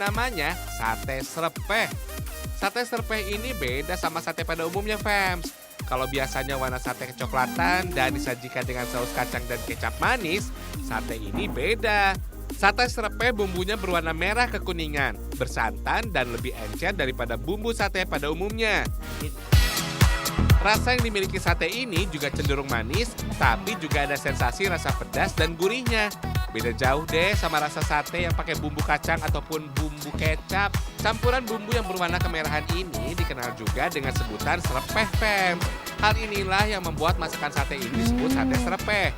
namanya sate serpeh. Sate serpeh ini beda sama sate pada umumnya, fams. Kalau biasanya warna sate kecoklatan dan disajikan dengan saus kacang dan kecap manis, sate ini beda. Sate serpeh bumbunya berwarna merah kekuningan, bersantan dan lebih encer daripada bumbu sate pada umumnya. Rasa yang dimiliki sate ini juga cenderung manis, tapi juga ada sensasi rasa pedas dan gurihnya. Beda jauh deh sama rasa sate yang pakai bumbu kacang ataupun bumbu kecap. Campuran bumbu yang berwarna kemerahan ini dikenal juga dengan sebutan serpeh, fam. Hal inilah yang membuat masakan sate ini disebut sate serpeh.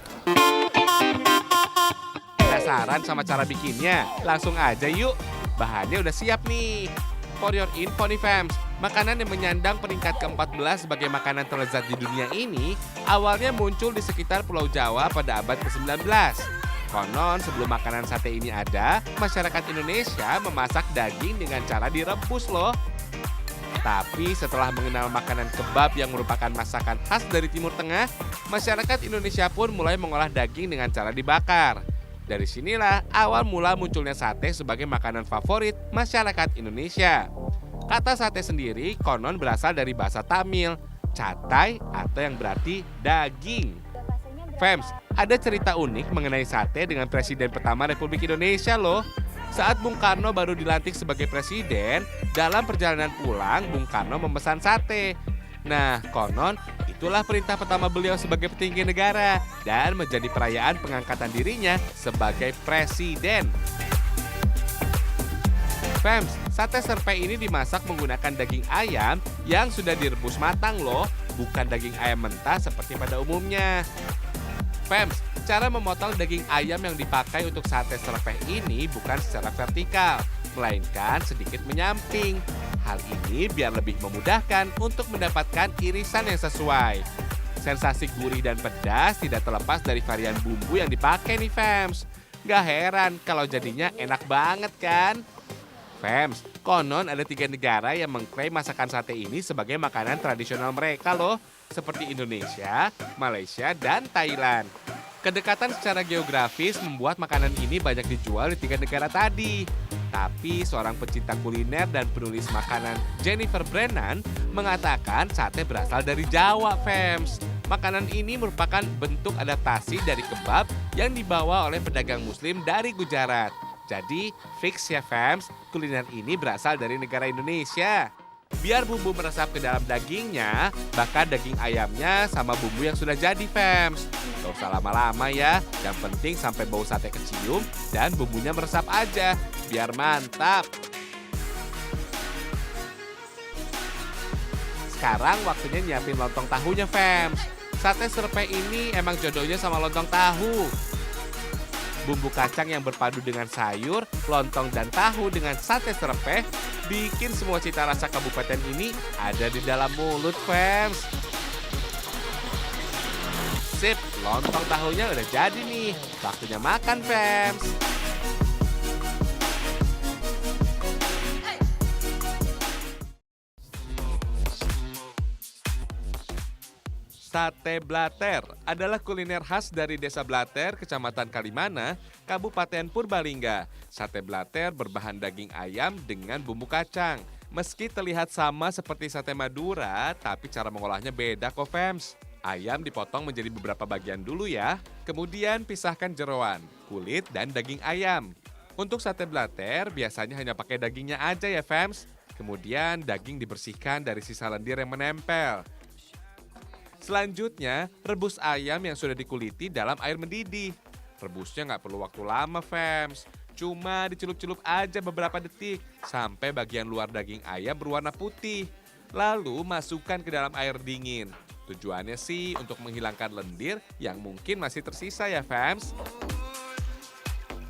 Penasaran sama cara bikinnya? Langsung aja yuk. Bahannya udah siap nih. For your info nih, fams, makanan yang menyandang peringkat ke-14 sebagai makanan terlezat di dunia ini awalnya muncul di sekitar Pulau Jawa pada abad ke-19. Konon sebelum makanan sate ini ada, masyarakat Indonesia memasak daging dengan cara direbus loh. Tapi setelah mengenal makanan kebab yang merupakan masakan khas dari Timur Tengah, masyarakat Indonesia pun mulai mengolah daging dengan cara dibakar. Dari sinilah awal mula munculnya sate sebagai makanan favorit masyarakat Indonesia. Kata sate sendiri konon berasal dari bahasa Tamil, catai atau yang berarti daging. Fams, ada cerita unik mengenai sate dengan Presiden pertama Republik Indonesia loh. Saat Bung Karno baru dilantik sebagai presiden, dalam perjalanan pulang Bung Karno memesan sate. Nah, konon itulah perintah pertama beliau sebagai petinggi negara dan menjadi perayaan pengangkatan dirinya sebagai presiden. Fams, sate serpeh ini dimasak menggunakan daging ayam yang sudah direbus matang loh, bukan daging ayam mentah seperti pada umumnya. Fams, cara memotong daging ayam yang dipakai untuk sate serpeh ini bukan secara vertikal, melainkan sedikit menyamping. Hal ini biar lebih memudahkan untuk mendapatkan irisan yang sesuai. Sensasi gurih dan pedas tidak terlepas dari varian bumbu yang dipakai nih, fams. Gak heran kalau jadinya enak banget kan? Fams, konon ada 3 negara yang mengklaim masakan sate ini sebagai makanan tradisional mereka loh, seperti Indonesia, Malaysia, dan Thailand. Kedekatan secara geografis membuat makanan ini banyak dijual di 3 negara tadi. Tapi seorang pecinta kuliner dan penulis makanan Jennifer Brennan mengatakan sate berasal dari Jawa, fams. Makanan ini merupakan bentuk adaptasi dari kebab yang dibawa oleh pedagang muslim dari Gujarat. Jadi fix ya, fams, kuliner ini berasal dari negara Indonesia. Biar bumbu meresap ke dalam dagingnya, bakar daging ayamnya sama bumbu yang sudah jadi, fams. Gak usah lama-lama ya, yang penting sampai bau sate kecium dan bumbunya meresap aja, biar mantap. Sekarang waktunya nyiapin lontong tahunya, fams. Sate serpeh ini emang jodohnya sama lontong tahu. Bumbu kacang yang berpadu dengan sayur, lontong dan tahu dengan sate serpeh bikin semua cita rasa kabupaten ini ada di dalam mulut, fams. Sip, lontong tahunya udah jadi nih. Waktunya makan, fams. Sate Blater adalah kuliner khas dari Desa Blater, Kecamatan Kalimana, Kabupaten Purbalingga. Sate Blater berbahan daging ayam dengan bumbu kacang. Meski terlihat sama seperti sate Madura, tapi cara mengolahnya beda kok, fams. Ayam dipotong menjadi beberapa bagian dulu ya. Kemudian pisahkan jeroan, kulit, dan daging ayam. Untuk sate Blater biasanya hanya pakai dagingnya aja ya, fams. Kemudian daging dibersihkan dari sisa lendir yang menempel. Selanjutnya, rebus ayam yang sudah dikuliti dalam air mendidih. Rebusnya nggak perlu waktu lama, fams. Cuma dicelup-celup aja beberapa detik sampai bagian luar daging ayam berwarna putih. Lalu masukkan ke dalam air dingin. Tujuannya sih untuk menghilangkan lendir yang mungkin masih tersisa ya, fams.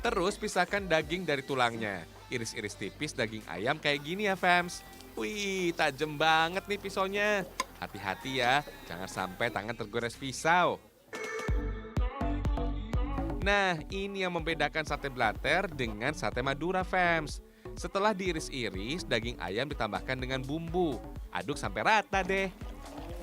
Terus pisahkan daging dari tulangnya. Iris-iris tipis daging ayam kayak gini ya, fams. Wih, tajam banget nih pisaunya. Hati-hati ya, jangan sampai tangan tergores pisau. Nah, ini yang membedakan sate Blater dengan sate Madura, fams. Setelah diiris-iris, daging ayam ditambahkan dengan bumbu. Aduk sampai rata deh.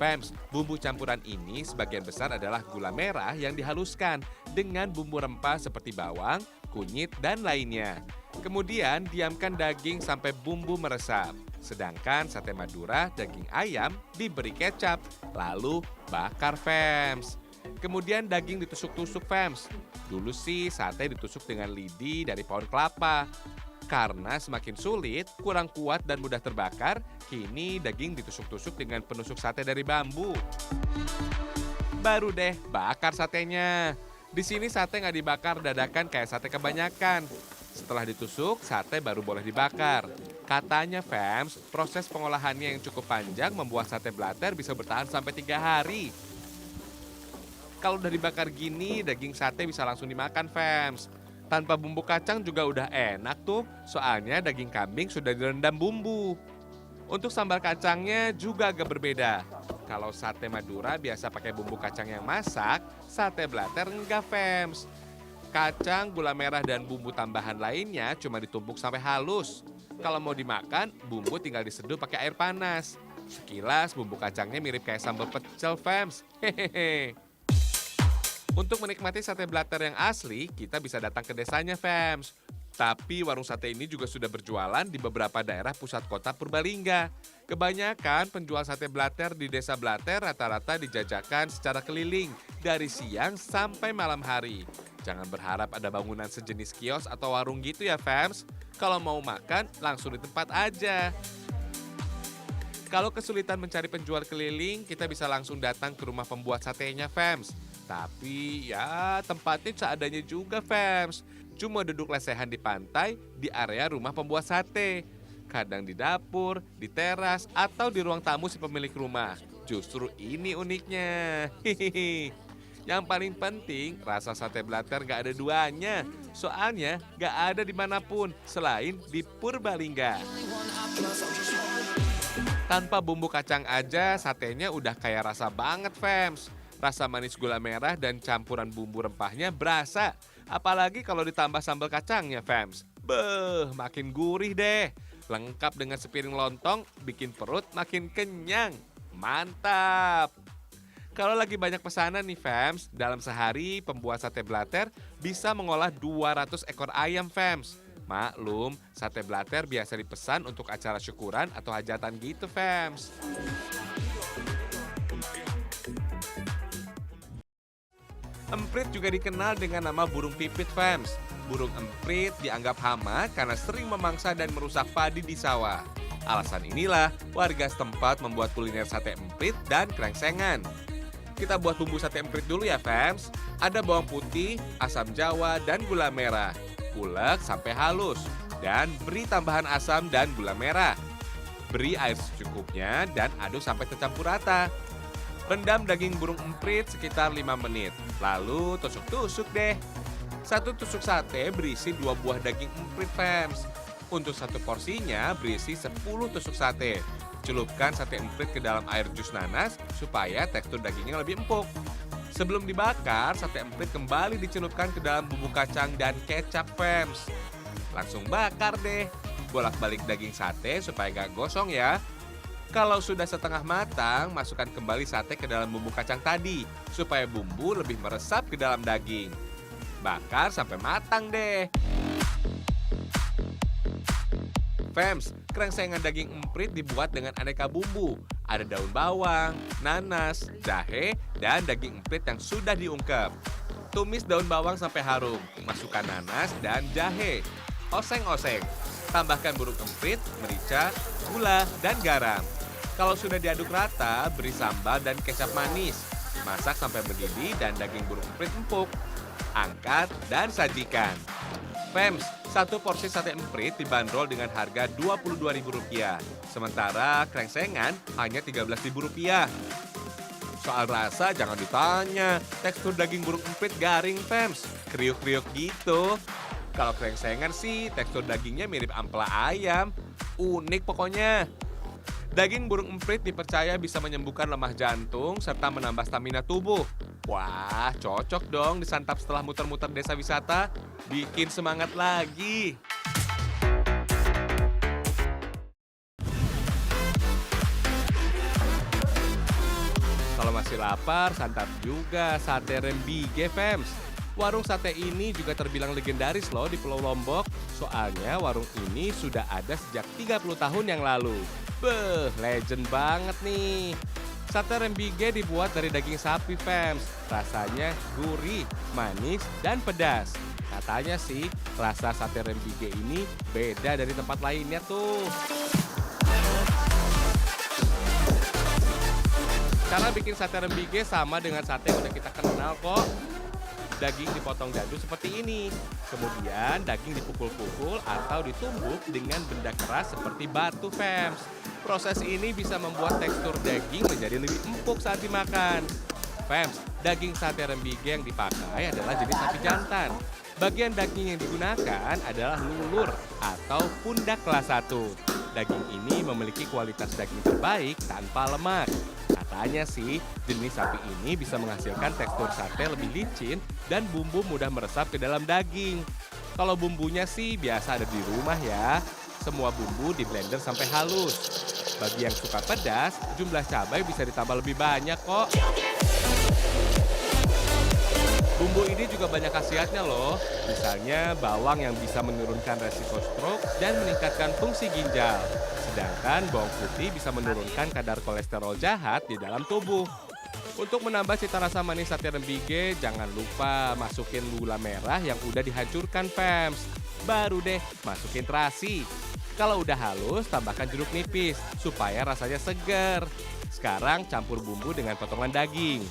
Fams, bumbu campuran ini sebagian besar adalah gula merah yang dihaluskan dengan bumbu rempah seperti bawang, kunyit, dan lainnya. Kemudian diamkan daging sampai bumbu meresap. Sedangkan sate Madura daging ayam diberi kecap, lalu bakar fams. Kemudian daging ditusuk-tusuk fams. Dulu sih sate ditusuk dengan lidi dari pohon kelapa. Karena semakin sulit, kurang kuat dan mudah terbakar, kini daging ditusuk-tusuk dengan penusuk sate dari bambu. Baru deh bakar satenya. Di sini sate nggak dibakar dadakan kayak sate kebanyakan. Setelah ditusuk, sate baru boleh dibakar. Katanya fams, proses pengolahannya yang cukup panjang membuat sate blater bisa bertahan sampai 3 hari. Kalau udah dibakar gini, daging sate bisa langsung dimakan fams. Tanpa bumbu kacang juga udah enak tuh, soalnya daging kambing sudah direndam bumbu. Untuk sambal kacangnya juga agak berbeda. Kalau sate Madura biasa pakai bumbu kacang yang masak, sate blater enggak fams. Kacang, gula merah, dan bumbu tambahan lainnya cuma ditumbuk sampai halus. Kalau mau dimakan, bumbu tinggal diseduh pakai air panas. Sekilas bumbu kacangnya mirip kayak sambal pecel fams. Hehehe. Untuk menikmati sate blater yang asli, kita bisa datang ke desanya fams. Tapi warung sate ini juga sudah berjualan di beberapa daerah pusat kota Purbalingga. Kebanyakan penjual sate blater di desa Blater rata-rata dijajakan secara keliling dari siang sampai malam hari. Jangan berharap ada bangunan sejenis kios atau warung gitu ya fams. Kalau mau makan, langsung di tempat aja. Kalau kesulitan mencari penjual keliling, kita bisa langsung datang ke rumah pembuat satenya fams. Tapi ya tempatnya seadanya juga fams. Cuma duduk lesehan di pantai di area rumah pembuat sate. Kadang di dapur, di teras, atau di ruang tamu si pemilik rumah. Justru ini uniknya. Hihihi. Yang paling penting, rasa sate blater gak ada duanya. Soalnya gak ada dimanapun selain di Purbalingga. Tanpa bumbu kacang aja, satenya udah kayak rasa banget fams. Rasa manis gula merah dan campuran bumbu rempahnya berasa. Apalagi kalau ditambah sambal kacangnya fams. Beuh, makin gurih deh. Lengkap dengan sepiring lontong, bikin perut makin kenyang. Mantap! Kalau lagi banyak pesanan nih fams, dalam sehari pembuat sate blater bisa mengolah 200 ekor ayam fams. Maklum, sate blater biasa dipesan untuk acara syukuran atau hajatan gitu fams. Emprit juga dikenal dengan nama burung pipit fams. Burung emprit dianggap hama karena sering memangsa dan merusak padi di sawah. Alasan inilah warga setempat membuat kuliner sate emprit dan krengsengan. Kita buat bumbu sate emprit dulu ya fams. Ada bawang putih, asam jawa, dan gula merah. Ulek sampai halus. Dan beri tambahan asam dan gula merah. Beri air secukupnya dan aduk sampai tercampur rata. Rendam daging burung emprit sekitar 5 menit. Lalu tusuk-tusuk deh. Satu tusuk sate berisi 2 buah daging emprit fams. Untuk satu porsinya berisi 10 tusuk sate. Celupkan sate emprit ke dalam air jus nanas supaya tekstur dagingnya lebih empuk. Sebelum dibakar, sate emprit kembali dicelupkan ke dalam bumbu kacang dan kecap fams. Langsung bakar deh. Bolak-balik daging sate supaya gak gosong ya. Kalau sudah setengah matang, masukkan kembali sate ke dalam bumbu kacang tadi supaya bumbu lebih meresap ke dalam daging. Bakar sampai matang deh. Fams, krengsengan daging emprit dibuat dengan aneka bumbu. Ada daun bawang, nanas, jahe, dan daging emprit yang sudah diungkep. Tumis daun bawang sampai harum, masukkan nanas dan jahe. Oseng-oseng, tambahkan burung emprit, merica, gula, dan garam. Kalau sudah diaduk rata, beri sambal dan kecap manis. Masak sampai mendidih dan daging burung emprit empuk. Angkat dan sajikan. Fams, satu porsi sate emprit dibanderol dengan harga Rp22.000. Sementara krengsengan hanya Rp13.000. Soal rasa jangan ditanya, tekstur daging burung emprit garing fams, kriuk-kriuk gitu. Kalau krengsengan sih tekstur dagingnya mirip ampela ayam, unik pokoknya. Daging burung emprit dipercaya bisa menyembuhkan lemah jantung serta menambah stamina tubuh. Wah, cocok dong disantap setelah muter-muter desa wisata, bikin semangat lagi. Kalau masih lapar, santap juga sate rembige fams. Warung sate ini juga terbilang legendaris loh di Pulau Lombok. Soalnya warung ini sudah ada sejak 30 tahun yang lalu. Beuh, legend banget nih. Sate rembige dibuat dari daging sapi, fams. Rasanya gurih, manis, dan pedas. Katanya sih, rasa sate rembige ini beda dari tempat lainnya tuh. Cara bikin sate rembige sama dengan sate yang udah kita kenal kok. Daging dipotong dadu seperti ini. Kemudian daging dipukul-pukul atau ditumbuk dengan benda keras seperti batu, fams. Proses ini bisa membuat tekstur daging menjadi lebih empuk saat dimakan. Fams, daging sate rembige yang dipakai adalah jenis sapi jantan. Bagian daging yang digunakan adalah lulur atau pundak kelas 1. Daging ini memiliki kualitas daging terbaik tanpa lemak. Katanya sih, jenis sapi ini bisa menghasilkan tekstur sate lebih licin dan bumbu mudah meresap ke dalam daging. Kalau bumbunya sih biasa ada di rumah ya. Semua bumbu di blender sampai halus. Bagi yang suka pedas, jumlah cabai bisa ditambah lebih banyak kok. Bumbu ini juga banyak khasiatnya loh. Misalnya bawang yang bisa menurunkan resiko stroke dan meningkatkan fungsi ginjal. Sedangkan bawang putih bisa menurunkan kadar kolesterol jahat di dalam tubuh. Untuk menambah cita rasa manis sate rembige, jangan lupa masukin gula merah yang udah dihancurkan, fams. Baru deh masukin terasi. Kalau udah halus, tambahkan jeruk nipis supaya rasanya segar. Sekarang campur bumbu dengan potongan daging.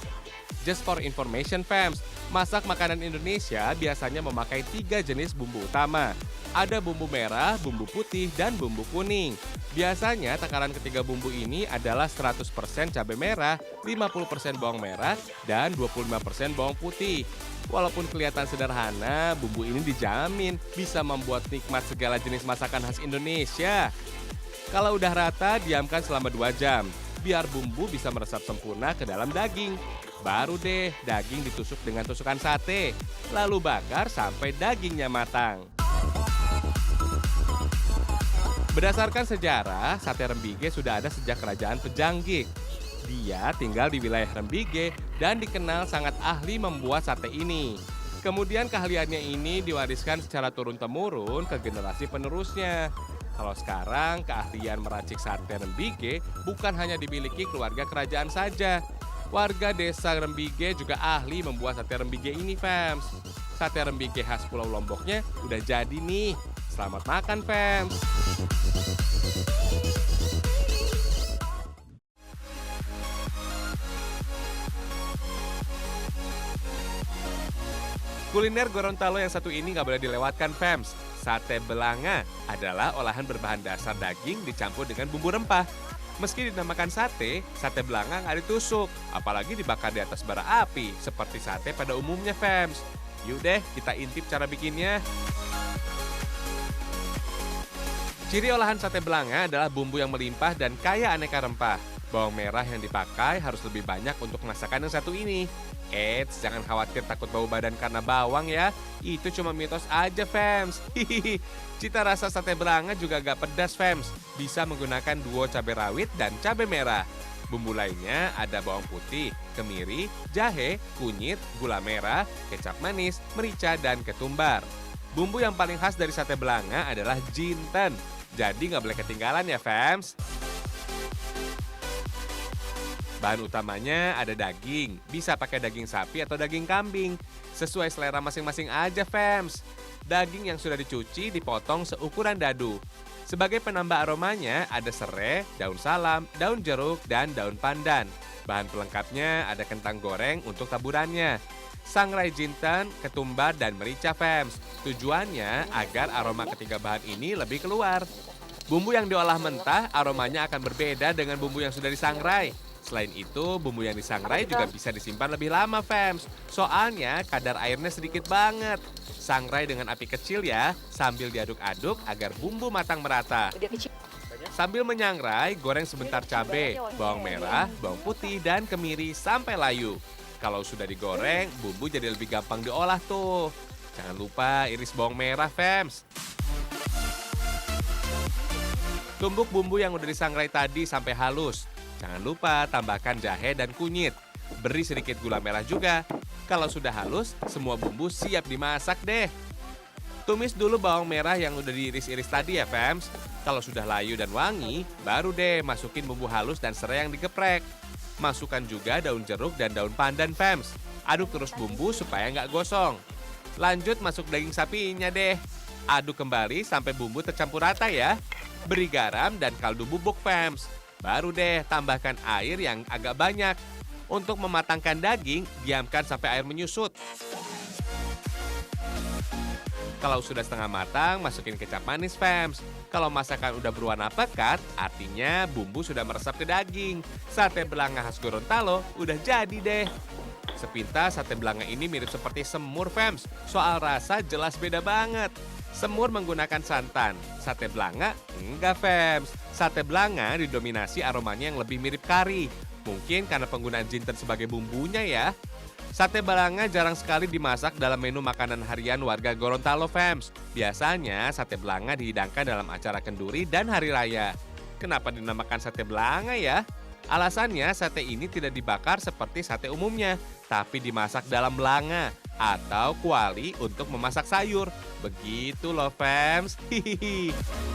Just for information, fams, masak makanan Indonesia biasanya memakai 3 jenis bumbu utama. Ada bumbu merah, bumbu putih, dan bumbu kuning. Biasanya takaran ketiga bumbu ini adalah 100% cabai merah, 50% bawang merah, dan 25% bawang putih. Walaupun kelihatan sederhana, bumbu ini dijamin bisa membuat nikmat segala jenis masakan khas Indonesia. Kalau udah rata, diamkan selama 2 jam, biar bumbu bisa meresap sempurna ke dalam daging. Baru deh daging ditusuk dengan tusukan sate, lalu bakar sampai dagingnya matang. Berdasarkan sejarah, sate rembige sudah ada sejak kerajaan Pejanggik. Dia tinggal di wilayah Rembige dan dikenal sangat ahli membuat sate ini. Kemudian keahliannya ini diwariskan secara turun-temurun ke generasi penerusnya. Kalau sekarang keahlian meracik sate rembige bukan hanya dimiliki keluarga kerajaan saja. Warga desa Rembige juga ahli membuat sate rembige ini, fams. Sate rembige khas Pulau Lomboknya udah jadi nih. Selamat makan, fams. Kuliner Gorontalo yang satu ini nggak boleh dilewatkan, fams. Sate belanga adalah olahan berbahan dasar daging dicampur dengan bumbu rempah. Meski dinamakan sate, sate belanga nggak ditusuk, apalagi dibakar di atas bara api, seperti sate pada umumnya, fams. Yuk deh, kita intip cara bikinnya. Ciri olahan sate belanga adalah bumbu yang melimpah dan kaya aneka rempah. Bawang merah yang dipakai harus lebih banyak untuk masakan yang satu ini. Eits, jangan khawatir takut bau badan karena bawang ya. Itu cuma mitos aja, fams. Hihihi. Cita rasa sate belanga juga gak pedas, fams. Bisa menggunakan duo cabai rawit dan cabai merah. Bumbu lainnya ada bawang putih, kemiri, jahe, kunyit, gula merah, kecap manis, merica, dan ketumbar. Bumbu yang paling khas dari sate belanga adalah jinten. Jadi nggak boleh ketinggalan ya, fams. Bahan utamanya ada daging, bisa pakai daging sapi atau daging kambing. Sesuai selera masing-masing aja, fams. Daging yang sudah dicuci dipotong seukuran dadu. Sebagai penambah aromanya ada serai, daun salam, daun jeruk, dan daun pandan. Bahan pelengkapnya ada kentang goreng untuk taburannya. Sangrai jinten, ketumbar, dan merica, fams. Tujuannya agar aroma ketiga bahan ini lebih keluar. Bumbu yang diolah mentah aromanya akan berbeda dengan bumbu yang sudah disangrai. Selain itu, bumbu yang disangrai juga bisa disimpan lebih lama, fams. Soalnya kadar airnya sedikit banget. Sangrai dengan api kecil ya, sambil diaduk-aduk agar bumbu matang merata. Sambil menyangrai, goreng sebentar cabai, bawang merah, bawang putih, dan kemiri sampai layu. Kalau sudah digoreng, bumbu jadi lebih gampang diolah tuh. Jangan lupa iris bawang merah, fams. Tumbuk bumbu yang udah disangrai tadi sampai halus. Jangan lupa tambahkan jahe dan kunyit. Beri sedikit gula merah juga. Kalau sudah halus, semua bumbu siap dimasak deh. Tumis dulu bawang merah yang udah diiris-iris tadi ya, Fems. Kalau sudah layu dan wangi, baru deh masukin bumbu halus dan serai yang digeprek. Masukkan juga daun jeruk dan daun pandan, Fems. Aduk terus bumbu supaya nggak gosong. Lanjut masuk daging sapinya deh. Aduk kembali sampai bumbu tercampur rata ya. Beri garam dan kaldu bubuk, Fems. Baru deh tambahkan air yang agak banyak. Untuk mematangkan daging, diamkan sampai air menyusut. Kalau sudah setengah matang, masukin kecap manis, Fems. Kalau masakan udah berwarna pekat, artinya bumbu sudah meresap ke daging. Sate belanga khas Gorontalo udah jadi deh. Sepintas sate belanga ini mirip seperti semur, Fems. Soal rasa jelas beda banget. Semur menggunakan santan, sate belanga enggak, Fems. Sate belanga didominasi aromanya yang lebih mirip kari. Mungkin karena penggunaan jinten sebagai bumbunya ya. Sate belanga jarang sekali dimasak dalam menu makanan harian warga Gorontalo, Fems. Biasanya sate belanga dihidangkan dalam acara kenduri dan hari raya. Kenapa dinamakan sate belanga ya? Alasannya sate ini tidak dibakar seperti sate umumnya, tapi dimasak dalam belanga atau kuali untuk memasak sayur. Begitu loh, Fems. Hihihi.